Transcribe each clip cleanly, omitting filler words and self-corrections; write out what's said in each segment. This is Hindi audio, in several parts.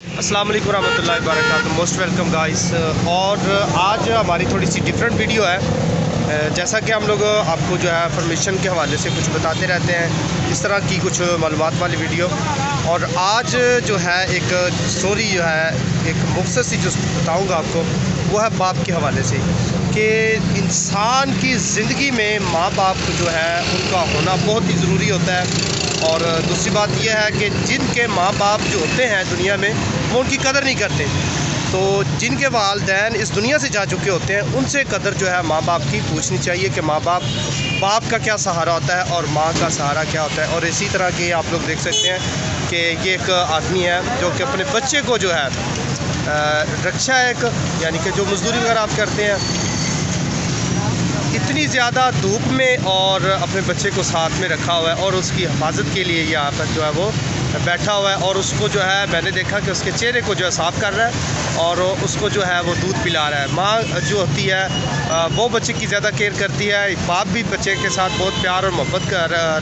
अस्सलाम वालेकुम रहमतुल्लाहि व बरकातुहू। Most welcome guys. और आज हमारी थोड़ी सी डिफरेंट वीडियो है। जैसा कि हम लोग आपको जो है परमिशन के हवाले से कुछ बताते रहते हैं, इस तरह की कुछ मालूमात वाली वीडियो। और आज जो है एक स्टोरी जो है एक मुख्तसर सी जो बताऊँगा आपको, वो है बाप के हवाले से कि इंसान की ज़िंदगी में माँ बाप जो है उनका होना बहुत ही ज़रूरी होता है। और दूसरी बात यह है कि जिनके माँ बाप जो होते हैं दुनिया में, वो उनकी कदर नहीं करते। तो जिनके वालिदैन इस दुनिया से जा चुके होते हैं, उनसे कदर जो है माँ बाप की पूछनी चाहिए कि माँ बाप का क्या सहारा होता है और माँ का सहारा क्या होता है। और इसी तरह के आप लोग देख सकते हैं कि ये एक आदमी है जो कि अपने बच्चे को जो है रक्षा एक यानी कि जो मज़दूरी वगैरह आप करते हैं, इतनी ज़्यादा धूप में और अपने बच्चे को साथ में रखा हुआ है और उसकी हिफाजत के लिए यहाँ पर जो है वो बैठा हुआ है। और उसको जो है मैंने देखा कि उसके चेहरे को जो है साफ़ कर रहा है और उसको जो है वो दूध पिला रहा है। माँ जो होती है वो बच्चे की ज़्यादा केयर करती है, बाप भी बच्चे के साथ बहुत प्यार और मोहब्बत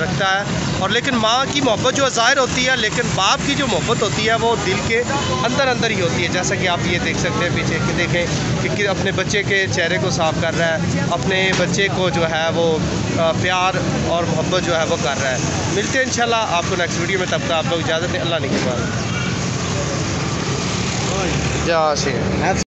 रखता है। और लेकिन माँ की मोहब्बत जो ज़ाहिर होती है, लेकिन बाप की जो मोहब्बत होती है वो दिल के अंदर अंदर ही होती है। जैसा कि आप ये देख सकते हैं पीछे कि देखें कि अपने बच्चे के चेहरे को साफ़ कर रहा है, अपने बच्चे को जो है वो प्यार और मोहब्बत जो है वो कर रहा है। मिलते हैं इंशाल्लाह आपको नेक्स्ट वीडियो में। तब तक आप लोग इजाज़त दें। अल्लाह निगहबान।